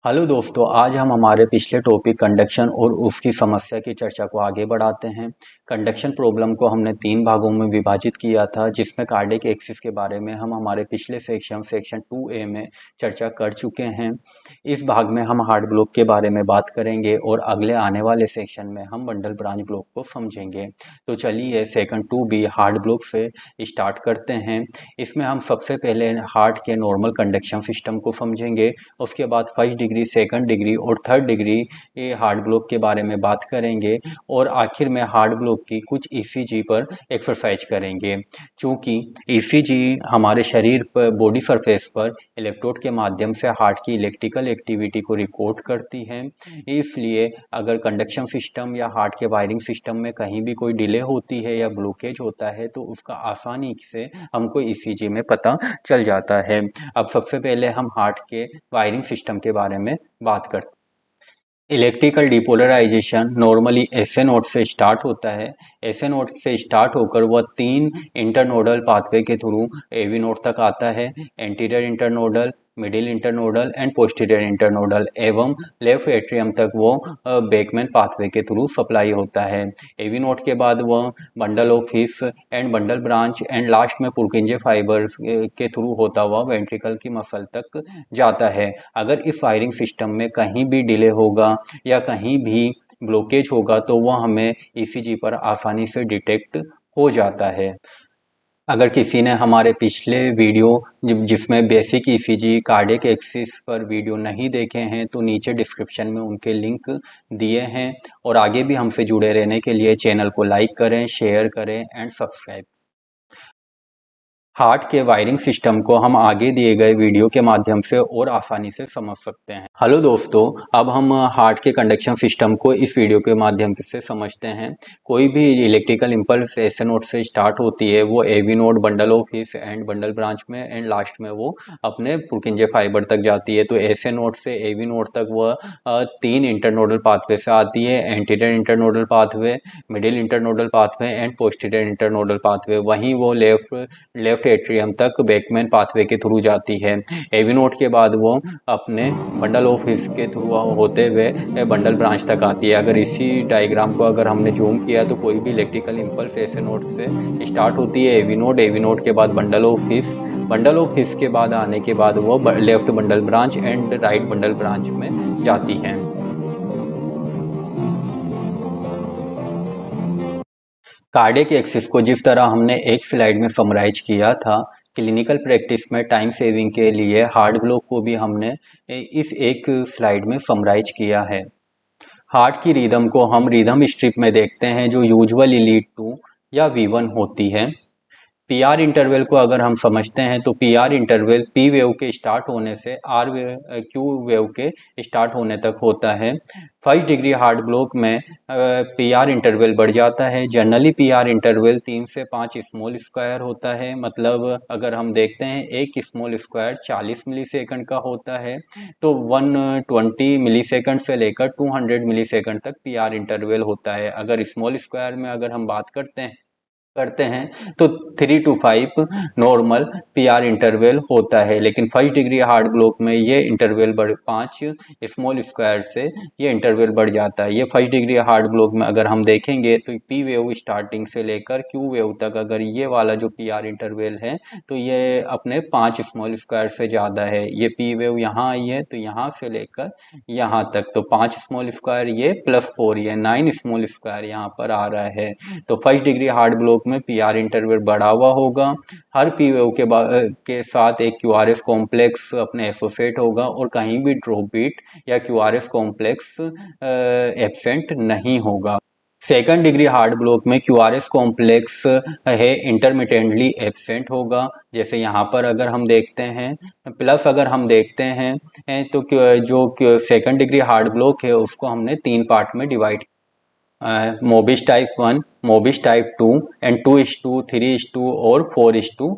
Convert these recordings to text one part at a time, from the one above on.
Hello दोस्तों, आज हम हमारे पिछले टॉपिक कंडक्शन और उसकी समस्या की चर्चा को आगे बढ़ाते हैं। कंडक्शन प्रॉब्लम को हमने 3 भागों में विभाजित किया था, जिसमें कार्डिक एक्सिस के बारे में हम हमारे पिछले सेक्शन 2A में चर्चा कर चुके हैं। इस भाग में हम हार्ड ब्लॉक के बारे में बात करेंगे और अगले आने वाले सेक्शन में हम बंडल ब्रांच ब्लॉक को समझेंगे। तो चलिए सेक्शन 2B हार्ड ब्लॉक से स्टार्ट करते हैं। इसमें हम सबसे पहले हार्ट के नॉर्मल कंडक्शन सिस्टम को समझेंगे। उसके बाद फर्स्ट डिग्री, सेकंड डिग्री और थर्ड डिग्री ये हार्ड ब्लॉक के बारे में बात करेंगे और आखिर में हार्ड ब्लॉक की कुछ ईसीजी पर एक्सरसाइज करेंगे। चूँकि ईसीजी हमारे शरीर पर बॉडी सरफेस पर इलेक्ट्रोड के माध्यम से हार्ट की इलेक्ट्रिकल एक्टिविटी को रिकॉर्ड करती है, इसलिए अगर कंडक्शन सिस्टम या हार्ट के वायरिंग सिस्टम में कहीं भी कोई डिले होती है या ब्लॉकेज होता है तो उसका आसानी से हमको ईसीजी में पता चल जाता है। अब सबसे पहले हम हार्ट के वायरिंग सिस्टम के बारे में बात करते हैं। Electrical depolarization normally SA node से स्टार्ट होता है। एसए नोड से स्टार्ट होकर वह 3 इंटरनोडल पाथवे के थ्रू एवी नोड तक आता है। Anterior internodal, middle internodal and posterior internodal एवं लेफ्ट एट्रियम तक वो बेकमैन पाथवे के थ्रू सप्लाई होता है। एवी नोड के बाद वह bundle of His and bundle branch and last में पुर्किंजे फाइबर के थ्रू होता हुआ वेंट्रिकल की मसल तक जाता है। अगर इस वायरिंग सिस्टम में कहीं भी डिले होगा या कहीं भी ब्लॉकेज होगा तो वह हमें ईसीजी पर आसानी से डिटेक्ट हो जाता है। अगर किसी ने हमारे पिछले वीडियो जिसमें बेसिक ईसीजी कार्डियक एक्सिस पर वीडियो नहीं देखे हैं तो नीचे डिस्क्रिप्शन में उनके लिंक दिए हैं। और आगे भी हमसे जुड़े रहने के लिए चैनल को लाइक करें, शेयर करें एंड सब्सक्राइब। हार्ट के वायरिंग सिस्टम को हम आगे दिए गए वीडियो के माध्यम से और आसानी से समझ सकते हैं। हेलो दोस्तों, अब हम हार्ट के कंडक्शन सिस्टम को इस वीडियो के माध्यम से समझते हैं। कोई भी इलेक्ट्रिकल इंपल्स एसए नोड से स्टार्ट होती है, वो AV node, bundle of His and bundle branch में एंड लास्ट में वो अपने पुर्किंजे फाइबर तक जाती है। तो एसए नोड से एवी नोड तक वह 3 इंटरनोडल पाथवे से आती है। Anterior internodal pathway, middle internodal pathway and posterior internodal pathway. वहीं वो लेफ्ट एट्रियम तक बेकमैन पाथवे के थ्रू जाती है। एवी नोड के बाद वो अपने बंडल ऑफ हिस के थ्रू होते हुए बंडल ब्रांच तक आती है। अगर इसी डायग्राम को अगर हमने जूम किया तो कोई भी इलेक्ट्रिकल इंपल्स एसए नोड से स्टार्ट होती है। एवी नोड के बाद बंडल ऑफ हिस के बाद आने के बाद वो left bundle branch and right bundle branch में जाती है। कार्डियक एक्सिस को जिस तरह हमने एक स्लाइड में समराइज किया था, क्लिनिकल प्रैक्टिस में टाइम सेविंग के लिए हार्ट ब्लॉक को भी हमने इस एक स्लाइड में समराइज किया है। हार्ट की रिदम को हम रिदम स्ट्रिप में देखते हैं जो यूजुअली लीड टू या V1 होती है। पीआर इंटरवल को अगर हम समझते हैं तो पीआर इंटरवल पी वेव के स्टार्ट होने से क्यू वेव के स्टार्ट होने तक होता है। फर्स्ट डिग्री हार्ट ब्लॉक में पीआर इंटरवल बढ़ जाता है। जनरली पीआर इंटरवल 3 से 5 स्मॉल स्क्वायर होता है। मतलब अगर हम देखते हैं एक स्मॉल स्क्वायर 40 मिलीसेकंड का होता है, तो 120 मिलीसेकंड से लेकर 200 मिलीसेकंड तक पीआर इंटरवल होता है। अगर स्मॉल स्क्वायर में अगर हम बात करते हैं तो 3 to 5 नॉर्मल पीआर इंटरवल होता है। लेकिन फर्स्ट डिग्री हार्ट ब्लॉक में ये इंटरवल 5 स्मॉल स्क्वायर से ये इंटरवल बढ़ जाता है। ये फर्स्ट डिग्री हार्ट ब्लॉक में अगर हम देखेंगे तो पी वेव स्टार्टिंग से लेकर क्यू वेव तक अगर ये वाला जो पीआर इंटरवल है तो ये अपने 5 स्मॉल स्क्वायर से ज़्यादा है। ये पी वेव यहाँ आई है तो यहाँ से लेकर यहाँ तक तो 5 स्मॉल स्क्वायर ये +4 ये 9 स्मॉल स्क्वायर यहाँ पर आ रहा है। तो फर्स्ट डिग्री हार्ट ब्लॉक में पीआर इंटरवल बढ़ा हुआ होगा। हर पी वेव के साथ एक क्यूआरएस कॉम्प्लेक्स अपने एसोसिएट होगा और कहीं भी ड्रॉप बीट या क्यूआरएस कॉम्प्लेक्स एब्सेंट नहीं होगा। सेकंड डिग्री हार्ट ब्लॉक में क्यूआरएस कॉम्प्लेक्स है इंटरमिटेंटली एब्सेंट होगा। जैसे यहाँ पर अगर हम देखते हैं प्लस अगर हम देखते हैं तो जो सेकंड डिग्री हार्ट ब्लॉक है उसको हमने 3 पार्ट में डिवाइड मोबिस टाइप 1, मोबिस टाइप 2 एंड 2:2, 3:2 और 4:2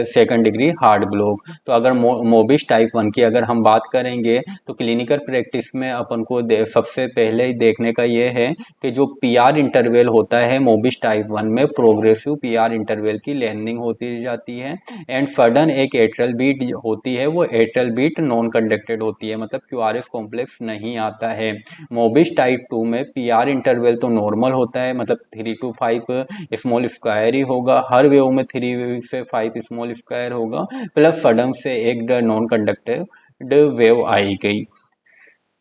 सेकंड डिग्री हार्ड ब्लॉक। तो अगर मोबिस टाइप 1 की अगर हम बात करेंगे तो क्लिनिकल प्रैक्टिस में अपन को सबसे पहले देखने का ये है कि जो पीआर इंटरवल होता है मोबिस टाइप 1 में प्रोग्रेसिव पीआर इंटरवल की लेंथनिंग होती जाती है एंड सडन एक एट्रियल बीट होती है, वो एट्रियल बीट नॉन कंडक्टेड होती है, मतलब क्यूआरएस कॉम्प्लेक्स नहीं आता है। मोबिस टाइप 2 में पीआर इंटरवल तो नॉर्मल होता है, मतलब 3 to 5 स्मॉल स्क्वायर ही होगा, हर वेव में 3 से 5 स्मॉल स्क्वायर होगा, प्लस सडन से एक नॉन कंडक्टेड वेव आई गई।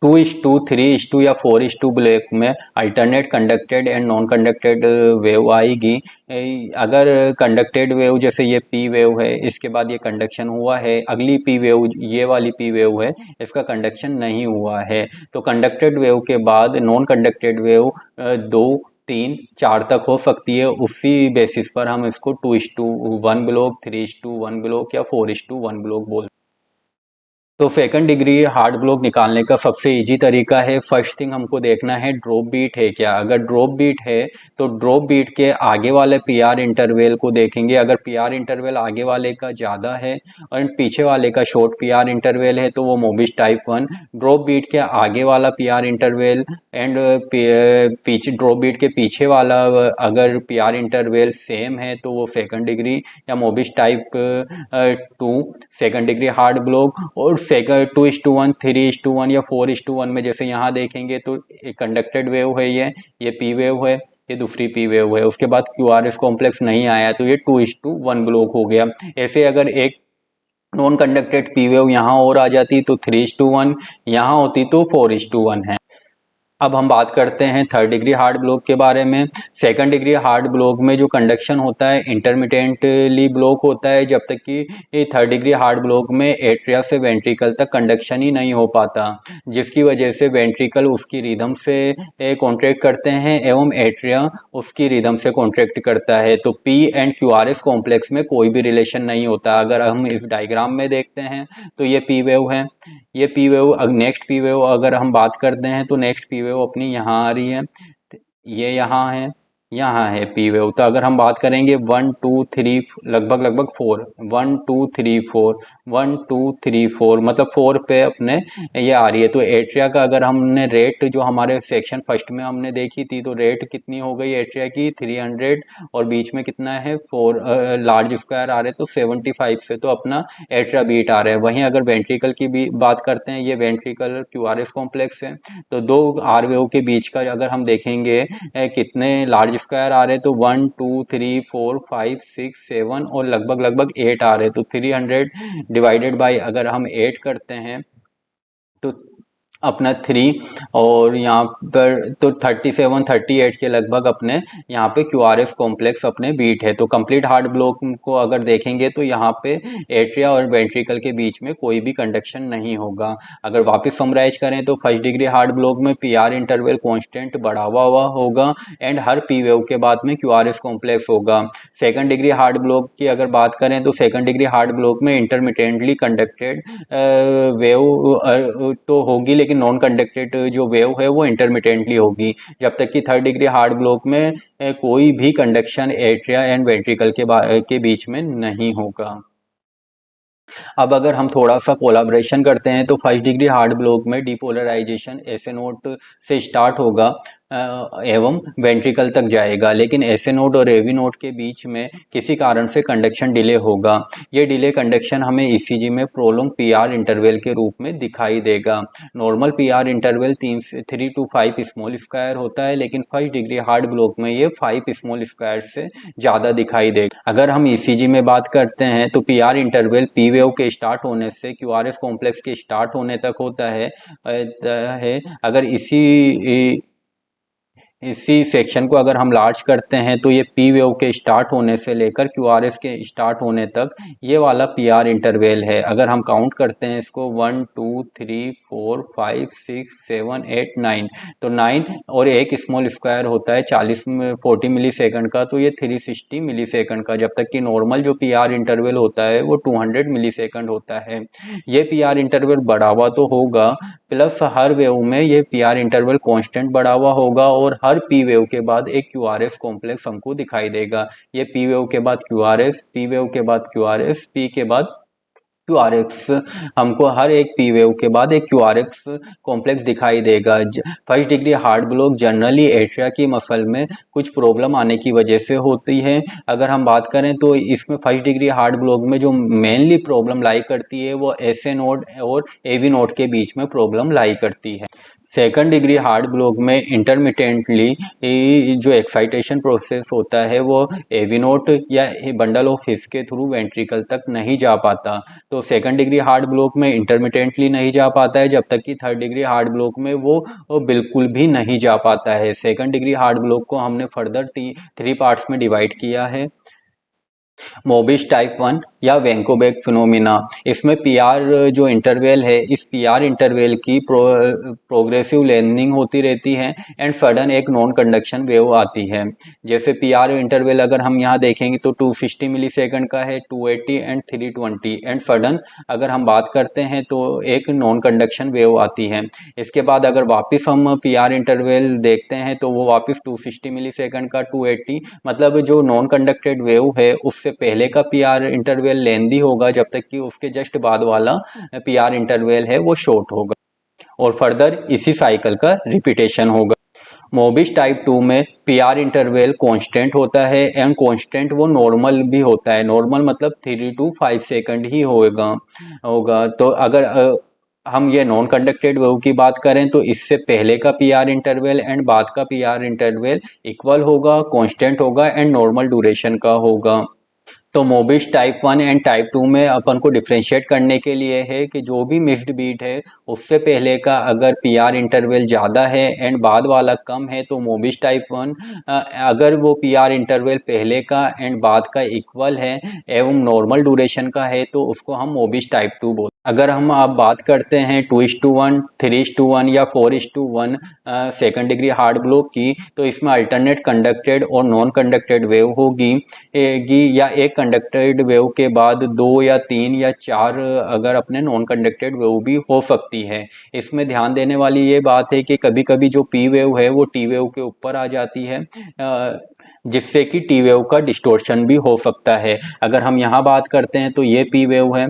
2:2, 3:2 या 4:2 ब्लॉक में alternate conducted and non conducted wave आएगी। अगर कंडक्टेड वेव जैसे ये पी वेव है, इसके बाद ये कंडक्शन हुआ है, अगली पी वेव ये वाली पी वेव है, इसका कंडक्शन नहीं हुआ है, तो कंडक्टेड वेव के बाद नॉन कंडक्टेड वेव 2, 3, 4 तक हो सकती है। उसी बेसिस पर हम इसको 2:1 ब्लॉक, 3:1 ब्लॉक या 4:1 ब्लॉक बोलते हैं। तो सेकंड डिग्री हार्ड ब्लॉक निकालने का सबसे इजी तरीका है, फर्स्ट थिंग हमको देखना है ड्रॉप बीट है क्या। अगर ड्रॉप बीट है तो ड्रॉप बीट के आगे वाले पीआर इंटरवल को देखेंगे। अगर पीआर इंटरवल आगे वाले का ज़्यादा है और पीछे वाले का शॉर्ट पीआर इंटरवल है तो वो मोबिस टाइप 1। ड्रॉप बीट के आगे वाला पीआर इंटरवल एंड पीछे ड्रॉप बीट के पीछे वाला अगर पीआर इंटरवल सेम है तो वो सेकंड डिग्री या मोबिस type 2 second degree hard block. और सेकंड 2:1, 3:1 या 4:1 में जैसे यहाँ देखेंगे तो एक कंडक्टेड वेव है, ये पी वेव है, ये दूसरी पी वेव है, उसके बाद क्यूआरएस कॉम्प्लेक्स नहीं आया तो ये 2:1 ब्लॉक हो गया। ऐसे अगर एक नॉन कंडक्टेड पी वेव यहाँ और आ जाती तो 3:1, यहाँ होती तो 4:1 है। अब हम बात करते हैं थर्ड डिग्री हार्ड ब्लॉक के बारे में। सेकंड डिग्री हार्ड ब्लॉक में जो कंडक्शन होता है इंटरमिटेंटली ब्लॉक होता है, जब तक कि थर्ड डिग्री हार्ड ब्लॉक में एट्रिया से वेंट्रिकल तक कंडक्शन ही नहीं हो पाता, जिसकी वजह से वेंट्रिकल उसकी रिदम से कॉन्ट्रैक्ट करते हैं एवं एट्रिया उसकी रिदम से कॉन्ट्रैक्ट करता है। तो पी एंड क्यूआरएस कॉम्प्लेक्स में कोई भी रिलेशन नहीं होता। अगर हम इस डायग्राम में देखते हैं तो ये पी वेव है, ये P wave, next P wave अगर हम बात करते हैं तो नेक्स्ट पी वेव अपनी यहाँ आ रही है, ये यहाँ है पी वेव। तो अगर हम बात करेंगे 1 2 3 लगभग 4, 1 2 3 4, 1 2 3 4 मतलब 4 पे अपने ये आ रही है। तो एट्रिया का अगर हमने रेट जो हमारे सेक्शन फर्स्ट में हमने देखी थी तो रेट कितनी हो गई एट्रिया की 300 और बीच में कितना है 4 लार्ज स्क्वायर आ रहे तो 75 से तो अपना एट्रिया बीट आ रहा है। वहीं अगर वेंट्रिकल की भी बात करते हैं, ये वेंट्रिकल क्यूआरएस कॉम्प्लेक्स है, तो दो आर वेव के बीच का अगर हम देखेंगे कितने लार्ज स्क्वायर आ रहे तो 1 2 3 4 5 6 7 और लगभग 8 आ रहे। तो 300 डिवाइडेड बाय अगर हम 8 करते हैं तो अपना 3 और यहाँ पर तो 37 38 के लगभग अपने यहाँ पे क्यूआरएस कॉम्प्लेक्स अपने बीट है। तो कंप्लीट हार्ड ब्लॉक को अगर देखेंगे तो यहाँ पे एट्रिया और वेंट्रिकल के बीच में कोई भी कंडक्शन नहीं होगा। अगर वापस समराइज करें तो फर्स्ट डिग्री हार्ड ब्लॉक में पीआर इंटरवल कांस्टेंट बढ़ा हुआ होगा एंड हर पी वेव के बाद में क्यूआरएस कॉम्प्लेक्स होगा। सेकंड डिग्री हार्ड ब्लॉक की अगर बात करें तो सेकंड डिग्री हार्ड ब्लॉक में इंटरमिटेंटली कंडक्टेड वेव तो होगी, लेकिन नॉन कंडक्टेड जो वेव है वो इंटरमिटेंटली होगी, जब तक कि थर्ड डिग्री हार्ड ब्लॉक में कोई भी कंडक्शन एट्रिया एंड वेंट्रिकल के बीच में नहीं होगा। अब अगर हम थोड़ा सा कोलाब्रेशन करते हैं तो फर्स्ट डिग्री हार्ड ब्लॉक में डिपोलराइजेशन एसए नोड से स्टार्ट होगा एवं वेंट्रिकल तक जाएगा, लेकिन एसए नोड और एवी नोड के बीच में किसी कारण से कंडक्शन डिले होगा। ये डिले कंडक्शन हमें ईसीजी में प्रोलॉन्ग पीआर इंटरवल के रूप में दिखाई देगा। Normal PR interval 3 to 5 small square होता है, लेकिन फर्स्ट डिग्री हार्ड ब्लॉक में ये 5 स्मॉल स्क्वायर से ज़्यादा दिखाई देगा। अगर हम ईसीजी में बात करते हैं तो पीआर इंटरवल पी वेव के स्टार्ट होने से क्यूआरएस कॉम्प्लेक्स के स्टार्ट होने तक होता है। अगर इसी सेक्शन को अगर हम लार्ज करते हैं तो ये पी वेव के स्टार्ट होने से लेकर क्यूआरएस के स्टार्ट होने तक ये वाला पीआर इंटरवल है। अगर हम काउंट करते हैं इसको 1 2 3 4 5 6 7 8 9, तो 9 और एक स्मॉल स्क्वायर होता है 40 मिली सेकंड का, तो ये 360 मिली सेकंड का, जब तक कि नॉर्मल जो पीआर इंटरवल होता है वो 200 मिली सेकंड होता है। ये पीआर इंटरवल बढ़ावा तो होगा, प्लस हर वेव में ये पी आर इंटरवल कांस्टेंट बढ़ा हुआ होगा और हर पी वेव के बाद एक क्यू आर एस कॉम्प्लेक्स हमको दिखाई देगा। ये पी वेव के बाद Q R S, P wave के बाद क्यू आर एस, पी के बाद क्यू आर एक्स, हमको हर एक पी वेव के बाद एक क्यू आर एक्स कॉम्प्लेक्स दिखाई देगा। First degree heart block generally atria की मसल में कुछ प्रॉब्लम आने की वजह से होती है। अगर हम बात करें तो इसमें फर्स्ट डिग्री हार्ट ब्लॉक में जो मेनली प्रॉब्लम लाई करती है वो एस ए नोड और ए वी नोड के बीच में प्रॉब्लम लाई करती है। सेकंड डिग्री हार्ट ब्लॉक में इंटरमिटेंटली जो एक्साइटेशन प्रोसेस होता है वो एवी नोट या बंडल ऑफ हिस के थ्रू वेंट्रिकल तक नहीं जा पाता। तो सेकंड डिग्री हार्ट ब्लॉक में इंटरमिटेंटली नहीं जा पाता है, जब तक कि थर्ड डिग्री हार्ट ब्लॉक में वो बिल्कुल भी नहीं जा पाता है। सेकंड डिग्री हार्ट ब्लॉक को हमने फर्दर थ्री पार्ट्स में डिवाइड किया है। मोबिस टाइप 1 या वैंकोबैक फिनोमिना, इसमें पीआर जो इंटरवल है, इस पीआर इंटरवल की प्रोग्रेसिव लेंथनिंग होती रहती है एंड सडन एक नॉन कंडक्शन वेव आती है। जैसे पीआर इंटरवल अगर हम यहाँ देखेंगे तो 260 मिलीसेकंड का है, 280 एंड 320 एंड सडन अगर हम बात करते हैं तो एक नॉन कंडक्शन वेव आती है। इसके बाद अगर वापस हम पीआर इंटरवल देखते हैं तो वो वापस 260 मिलीसेकंड का 280, मतलब जो नॉन कंडक्टेड वेव है उससे पहले का पीआर इंटरवल लेंदी होगा, जब तक कि उसके जस्ट बाद वाला पीआर इंटरवल है वो शॉर्ट होगा और फर्दर इसी साइकिल का रिपीटेशन होगा। मोबिस टाइप 2 में पीआर इंटरवल कांस्टेंट होता है एंड कांस्टेंट वो नॉर्मल भी होता है। नॉर्मल मतलब 3 to 5 सेकंड ही होगा। तो अगर हम ये नॉन कंडक्टेड वेव की बात करें तो इससे पहले का पीआर इंटरवल एंड बाद का पीआर इंटरवल इक्वल होगा, कांस्टेंट होगा एंड नॉर्मल ड्यूरेशन का होगा। तो मोबिस टाइप 1 एंड टाइप 2 में अपन को डिफ्रेंशिएट करने के लिए है कि जो भी मिक्स्ड बीट है उससे पहले का अगर पीआर इंटरवल ज़्यादा है एंड बाद वाला कम है तो मोबिस टाइप 1, अगर वो पीआर इंटरवल पहले का एंड बाद का इक्वल है एवं नॉर्मल ड्यूरेशन का है तो उसको हम मोबिस टाइप 2 बोलते हैं। अगर हम आप बात करते हैं 2:1, 3:1 या 4:1 सेकंड डिग्री हार्ट ब्लॉक की, तो इसमें अल्टरनेट कंडक्टेड और नॉन कंडक्टेड वेव होगी या एक कंडक्टेड वेव के बाद 2 या 3 या 4 अगर अपने नॉन कंडक्टेड वेव भी हो सकती है। इसमें ध्यान देने वाली ये बात है कि कभी कभी जो पी वेव है वो टी वेव के ऊपर आ जाती है, जिससे कि टी वेव का डिस्टोर्शन भी हो सकता है। अगर हम यहाँ बात करते हैं तो ये पी वेव है,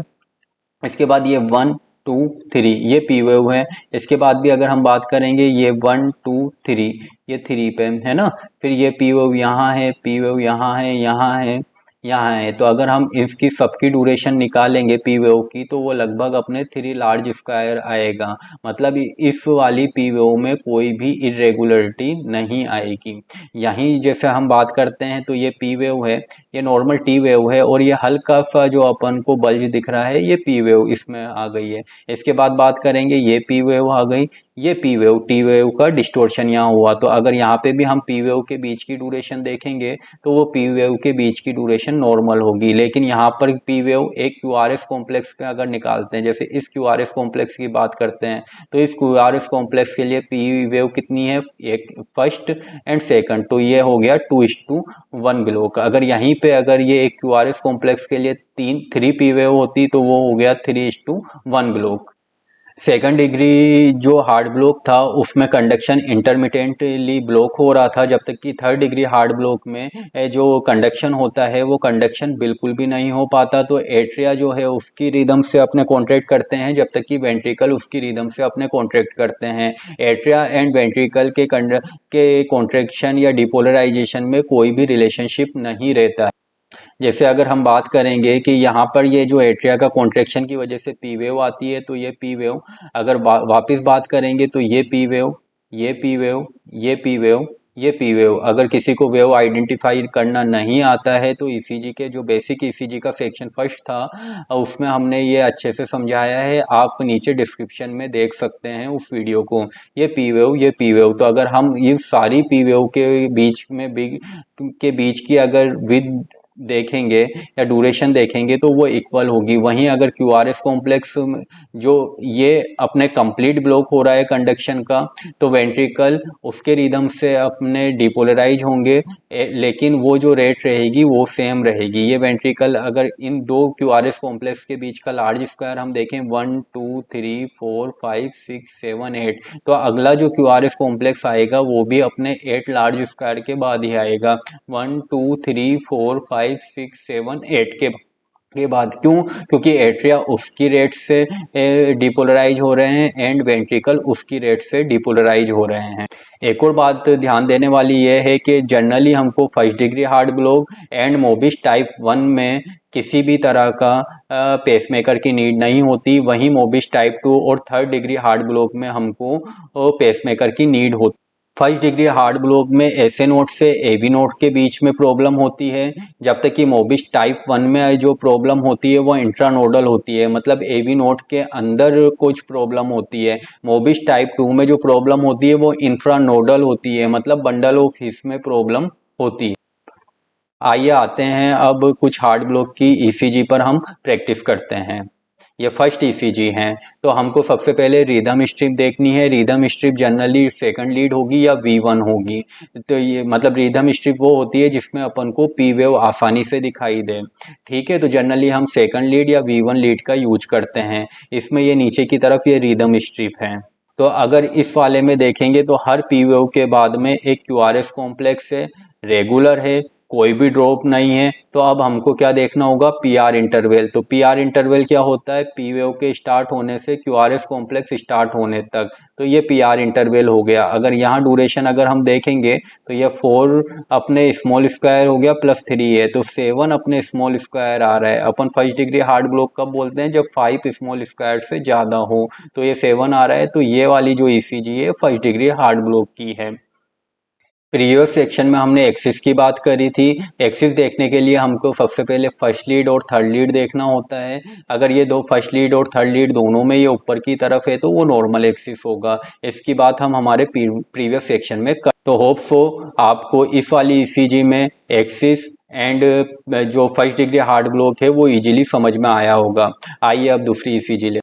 इसके बाद ये 1 2 3 ये पी वेव है, इसके बाद भी अगर हम बात करेंगे ये 1 2 3 ये 3 पे है ना, फिर ये पी वेव यहाँ है, पी वेव यहाँ है, यहाँ है, यहाँ है। तो अगर हम इसकी सबकी ड्यूरेशन निकालेंगे पी वेव की तो वो लगभग अपने 3 लार्ज स्क्वायर आएगा, मतलब इस वाली पी वेव में कोई भी इरेगुलरिटी नहीं आएगी। यहीं जैसे हम बात करते हैं तो ये पी वेव है, ये नॉर्मल टी वेव है और ये हल्का सा जो अपन को बल्ज दिख रहा है ये पी वेव इसमें आ गई है। इसके बाद बात करेंगे ये पी वेव आ गई, ये पी वेव, टी वेव का डिस्टोर्शन यहाँ हुआ। तो अगर यहाँ पे भी हम पी वेव के बीच की ड्यूरेशन देखेंगे तो वो पी वेव के बीच की ड्यूरेशन नॉर्मल होगी, लेकिन यहाँ पर पी वेव एक क्यू आर एस कॉम्प्लेक्स पे अगर निकालते हैं, जैसे इस क्यू आर एस कॉम्प्लेक्स की बात करते हैं तो इस क्यू आर एस कॉम्प्लेक्स के लिए पी वेव कितनी है, एक फर्स्ट एंड सेकंड, तो ये हो गया 2:1 ब्लॉक। अगर यहीं पे अगर ये एक क्यू आर एस कॉम्प्लेक्स के लिए 3 पी वेव होती तो वो हो गया 3:1 ब्लॉक। सेकंड डिग्री जो हार्ट ब्लॉक था उसमें कंडक्शन इंटरमिटेंटली ब्लॉक हो रहा था, जब तक कि थर्ड डिग्री हार्ट ब्लॉक में जो कंडक्शन होता है वो कंडक्शन बिल्कुल भी नहीं हो पाता। तो एट्रिया जो है उसकी रिदम से अपने कॉन्ट्रैक्ट करते हैं, जब तक कि वेंट्रिकल उसकी रिदम से अपने कॉन्ट्रैक्ट करते हैं। एट्रिया एंड वेंट्रिकल के कॉन्ट्रैक्शन या डिपोलराइजेशन में कोई भी रिलेशनशिप नहीं रहता है। जैसे अगर हम बात करेंगे कि यहाँ पर ये जो एट्रिया का कॉन्ट्रैक्शन की वजह से पी वेव आती है तो ये पी वेव, अगर वापस बात करेंगे तो ये पी वेव, ये पी वेव, ये पी वेव, ये पी वेव। अगर किसी को वेव आइडेंटिफाई करना नहीं आता है तो ईसीजी के जो बेसिक ईसीजी का सेक्शन फर्स्ट था उसमें हमने ये अच्छे से समझाया है, आप नीचे डिस्क्रिप्शन में देख सकते हैं उस वीडियो को। ये पी वेव, ये पी वेव, तो अगर हम ये सारी पी वेव के बीच की अगर विद देखेंगे या ड्यूरेशन देखेंगे तो वो इक्वल होगी। वहीं अगर क्यूआरएस कॉम्प्लेक्स जो ये अपने कंप्लीट ब्लॉक हो रहा है कंडक्शन का, तो वेंट्रिकल उसके रिदम से अपने डिपोलराइज होंगे, लेकिन वो जो रेट रहेगी वो सेम रहेगी। ये वेंट्रिकल अगर इन दो क्यूआरएस कॉम्प्लेक्स के बीच का लार्ज स्क्वायर हम देखें 1 2 3 4 5 6 7 8, तो अगला जो क्यूआरएस कॉम्प्लेक्स आएगा वो भी अपने 8 लार्ज स्क्वायर के बाद ही आएगा, 1 2 3 4 5 6 7 8 के बाद। क्यों? क्योंकि एट्रिया उसकी रेट से डिपोलराइज हो रहे हैं एंड वेंट्रिकल उसकी रेट से डिपोलराइज हो रहे हैं। एक और बात ध्यान देने वाली यह है कि जनरली हमको first degree heart block and मोबिस type 1 में किसी भी तरह का पेसमेकर की नीड नहीं होती। वहीं मोबिस टाइप 2 और थर्ड डिग्री हार्ट ब्लॉक में हमको पेसमेकर की नीड होती। फर्स्ट डिग्री हार्ट ब्लॉक में एसए नोड से एबी नोड के बीच में प्रॉब्लम होती है, जब तक कि मोबिस टाइप 1 में जो प्रॉब्लम होती है वो इंट्रानोडल होती है, मतलब एबी नोड के अंदर कुछ प्रॉब्लम होती है। मोबिस टाइप 2 में जो प्रॉब्लम होती है वो इंफ्रानोडल होती है, मतलब बंडल ऑफ हिस में प्रॉब्लम होती है। आइए आते हैं अब कुछ हार्ट ब्लॉक की ईसीजी पर हम प्रैक्टिस करते हैं। ये फर्स्ट ईसीजी हैं, तो हमको सबसे पहले रिदम स्ट्रिप देखनी है। Rhythm strip generally second lead होगी या V1 होगी। तो ये मतलब रिदम स्ट्रिप वो होती है जिसमें अपन को पी वेव आसानी से दिखाई दे। ठीक है, तो जनरली हम सेकंड लीड या V1 लीड का यूज करते हैं। इसमें ये नीचे की तरफ ये रिदम स्ट्रिप है। तो अगर इस वाले में देखेंगे तो हर पी वेव के बाद में एक क्यूआरएस कॉम्प्लेक्स है, रेगुलर है, कोई भी ड्रॉप नहीं है। तो अब हमको क्या देखना होगा? PR interval. तो पीआर इंटरवल क्या होता है? पी वेव के स्टार्ट होने से क्यूआरएस कॉम्प्लेक्स स्टार्ट होने तक, तो ये पीआर इंटरवल हो गया। अगर यहाँ ड्यूरेशन अगर हम देखेंगे तो ये 4 अपने स्मॉल स्क्वायर हो गया प्लस 3 है, तो 7 अपने स्मॉल स्क्वायर आ रहा है। अपन फर्स्ट डिग्री हार्ट ब्लॉक कब बोलते हैं? जब 5 स्मॉल स्क्वायर से ज़्यादा हो, तो ये 7 आ रहा है। तो ये वाली जो ईसीजी है फर्स्ट डिग्री हार्ट ब्लॉक की है। प्रीवियस सेक्शन में हमने एक्सिस की बात करी थी। एक्सिस देखने के लिए हमको सबसे पहले फर्स्ट लीड और थर्ड लीड देखना होता है। अगर ये दो फर्स्ट लीड और थर्ड लीड दोनों में ये ऊपर की तरफ है तो वो नॉर्मल एक्सिस होगा। इसकी बात हम हमारे प्रीवियस सेक्शन में कर, तो होप सो आपको इस वाली ईसीजी में एक्सिस एंड जो फर्स्ट डिग्री हार्ट ब्लॉक है वो इजीली समझ में आया होगा। आइए अब दूसरी ईसीजी ले।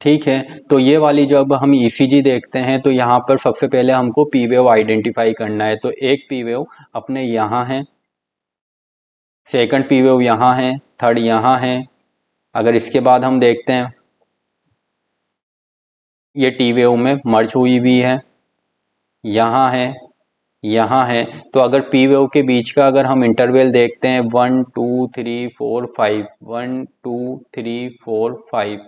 ठीक है, तो ये वाली जब हम ईसीजी देखते हैं तो यहाँ पर सबसे पहले हमको पी वेव आइडेंटिफाई करना है। तो एक पी वेव अपने यहाँ है, सेकंड पी वेव यहाँ है, थर्ड यहाँ है। अगर इसके बाद हम देखते हैं ये टी वेव में मर्ज हुई भी है, यहाँ है, यहाँ है। तो अगर पी वेव के बीच का अगर हम इंटरवल देखते हैं 1 2 3 4 5, 1 2 3 4 5,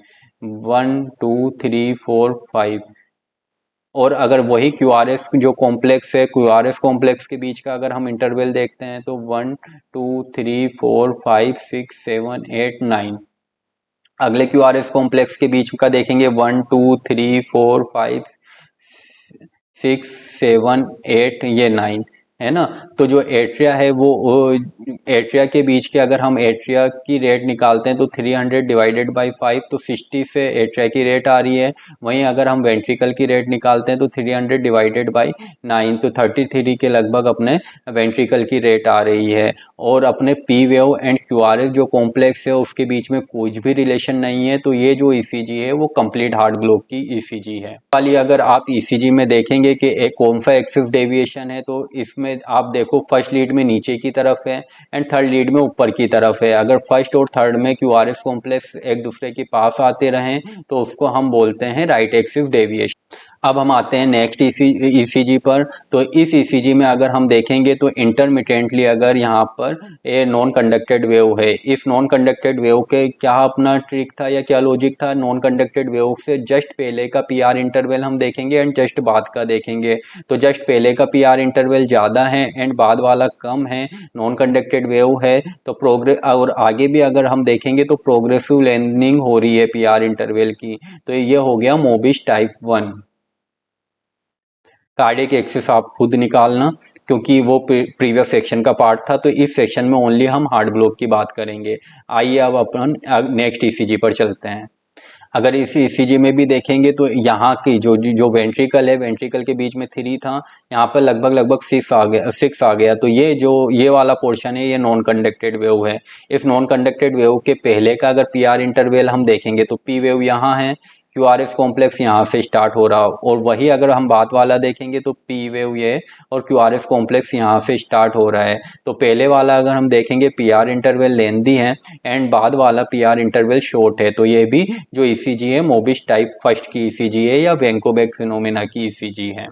1 2 3 4 5, और अगर वही क्यूआरएस जो कॉम्प्लेक्स है क्यूआरएस कॉम्प्लेक्स के बीच का अगर हम इंटरवल देखते हैं तो 1 2 3 4 5 6 7 8 9। अगले क्यूआरएस कॉम्प्लेक्स के बीच का देखेंगे 1 2 3 4 5 6 7 8, ये 9 है ना। तो जो एट्रिया है वो एट्रिया के बीच के अगर हम एट्रिया की रेट निकालते हैं तो 300 डिवाइडेड बाई 5, तो 60 से एट्रिया की रेट आ रही है। वहीं अगर हम वेंट्रिकल की रेट निकालते हैं तो 300 डिवाइडेड बाई 9, तो 33 के लगभग अपने वेंट्रिकल की रेट आ रही है। और अपने पी वेव एंड क्यूआरएस जो कॉम्प्लेक्स है उसके बीच में कुछ भी रिलेशन नहीं है। तो ये जो ईसीजी है वो कंप्लीट हार्ट ब्लॉक की ईसीजी है। वाली अगर आप ईसीजी में देखेंगे कि एक कौन सा एक्सिस डेविएशन है, तो इसमें आप देखो फर्स्ट लीड में नीचे की तरफ है एंड थर्ड लीड में ऊपर की तरफ है। अगर फर्स्ट और थर्ड में क्यूआरएस कॉम्प्लेक्स एक दूसरे के पास आते रहें तो उसको हम बोलते हैं राइट एक्सिस डेविएशन। अब हम आते हैं नेक्स्ट ईसीजी पर। तो इस ईसीजी में अगर हम देखेंगे तो इंटरमिटेंटली अगर यहाँ पर ए नॉन कंडक्टेड वेव है, इस नॉन कंडक्टेड वेव के क्या अपना ट्रिक था या क्या लॉजिक था? नॉन कंडक्टेड वेव से जस्ट पहले का पीआर इंटरवल हम देखेंगे एंड जस्ट बाद का देखेंगे। तो जस्ट पहले का पीआर इंटरवल ज़्यादा है एंड बाद वाला कम है, नॉन कंडक्टेड वेव है। तो प्रोग्रेस और आगे भी अगर हम देखेंगे तो प्रोग्रेसिव लेंथनिंग हो रही है पीआर इंटरवल की। तो ये हो गया मोबिस टाइप 1। कार्डियक एक्सिस आप खुद निकालना क्योंकि वो प्रीवियस सेक्शन का पार्ट था। तो इस सेक्शन में ओनली हम हार्ट ब्लॉक की बात करेंगे। आइए अब अपन नेक्स्ट ईसीजी पर चलते हैं। अगर इस ईसीजी में भी देखेंगे तो यहाँ की जो वेंट्रिकल है, वेंट्रिकल के बीच में 3 था, यहाँ पर लगभग 6 आ गया। तो ये वाला पोर्शन है, ये नॉन कंडक्टेड वेव है। इस नॉन कंडक्टेड वेव के पहले का अगर पीआर इंटरवल हम देखेंगे तो पी वेव यहाँ है, क्यूआरएस कॉम्प्लेक्स यहाँ से स्टार्ट हो रहा, और वही अगर हम बाद वाला देखेंगे तो पी वेव ये और क्यूआरएस कॉम्प्लेक्स यहाँ से स्टार्ट हो रहा है। तो पहले वाला अगर हम देखेंगे पीआर इंटरवल लेंथी है एंड बाद वाला पीआर इंटरवल शॉर्ट है। तो ये भी जो ईसीजी है मोबिस टाइप फर्स्ट की ईसीजी है या वैंकोबैक फिनोमेना की ईसीजी है।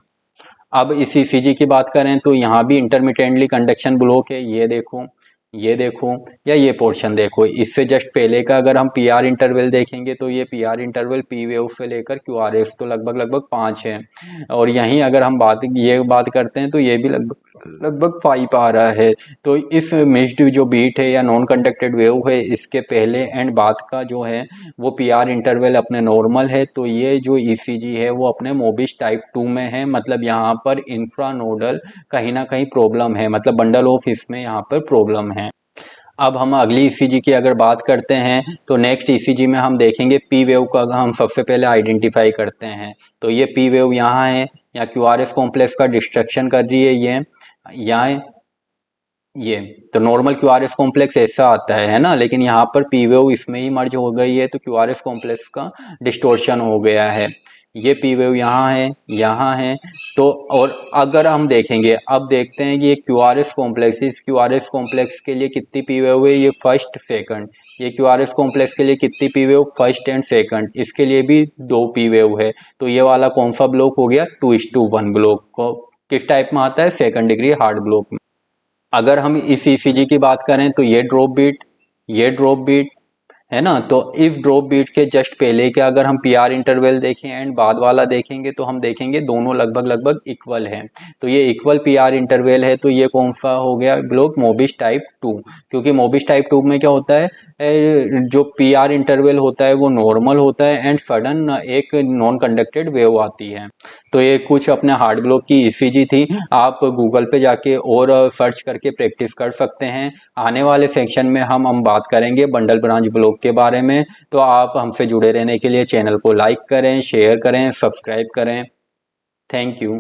अब इस ईसीजी की बात करें तो यहाँ भी इंटरमिटेंटली कंडक्शन ब्लॉक है, ये देखो या ये पोर्शन देखो। इससे जस्ट पहले का अगर हम पीआर इंटरवल देखेंगे तो ये पीआर इंटरवल पी वेव से लेकर क्यूआरएस तो लगभग 5 है, और यहीं अगर हम बात करते हैं तो ये भी लगभग 5 आ रहा है। तो इस मिक्स्ड जो बीट है या नॉन कंडक्टेड वेव है, इसके पहले एंड बाद का जो है वो पीआर इंटरवल अपने नॉर्मल है। तो ये जो ईसीजी है वो अपने मोबिस टाइप 2 में है, मतलब यहाँ पर इंफ्रानोडल कहीं ना कहीं प्रॉब्लम है, मतलब बंडल ऑफ इसमें यहाँ पर प्रॉब्लम है। अब हम अगली ईसीजी की अगर बात करते हैं तो नेक्स्ट ईसीजी में हम देखेंगे पी वेव का हम सबसे पहले आइडेंटिफाई करते हैं। तो ये पी वेव यहाँ है, या क्यूआरएस कॉम्प्लेक्स का डिस्ट्रक्शन कर रही है ये तो नॉर्मल क्यूआरएस कॉम्प्लेक्स ऐसा आता है ना, लेकिन यहाँ पर पी वेव इसमें ही मर्ज हो गई है तो क्यूआरएस कॉम्प्लेक्स का डिस्टोर्शन हो गया है। ये पी वेव यहाँ है। तो और अगर हम देखेंगे, अब देखते हैं कि ये क्यूआरएस कॉम्प्लेक्स, इस क्यूआरएस कॉम्प्लेक्स के लिए कितनी पी वेव है, ये फर्स्ट सेकंड। ये क्यूआरएस कॉम्प्लेक्स के लिए कितनी P wave, first and second. इसके लिए भी 2 पी वेव है। तो ये वाला कौन सा ब्लॉक हो गया, 2:1 ब्लॉक को किस टाइप में आता है, सेकंड डिग्री हार्ड ब्लॉक में। अगर हम इस ईसीजी की बात करें तो ये ड्रॉप बीट है ना। तो इस ड्रॉप बीट के जस्ट पहले के अगर हम पीआर इंटरवल देखें एंड बाद वाला देखेंगे तो हम देखेंगे दोनों लगभग इक्वल है। तो ये इक्वल पीआर इंटरवल है। तो ये कौन सा हो गया ब्लॉक, मोबिस टाइप 2। क्योंकि मोबिस टाइप 2 में क्या होता है, जो पीआर इंटरवल होता है वो नॉर्मल होता है एंड सडन एक नॉन कंडक्टेड वेव आती है। तो ये कुछ अपने हार्ड ब्लॉक की ईसीजी थी। आप गूगल पे जाके और सर्च करके प्रैक्टिस कर सकते हैं। आने वाले सेक्शन में हम बात करेंगे बंडल ब्रांच ब्लॉक के बारे में। तो आप हमसे जुड़े रहने के लिए चैनल को लाइक करें, शेयर करें, सब्सक्राइब करें। Thank you.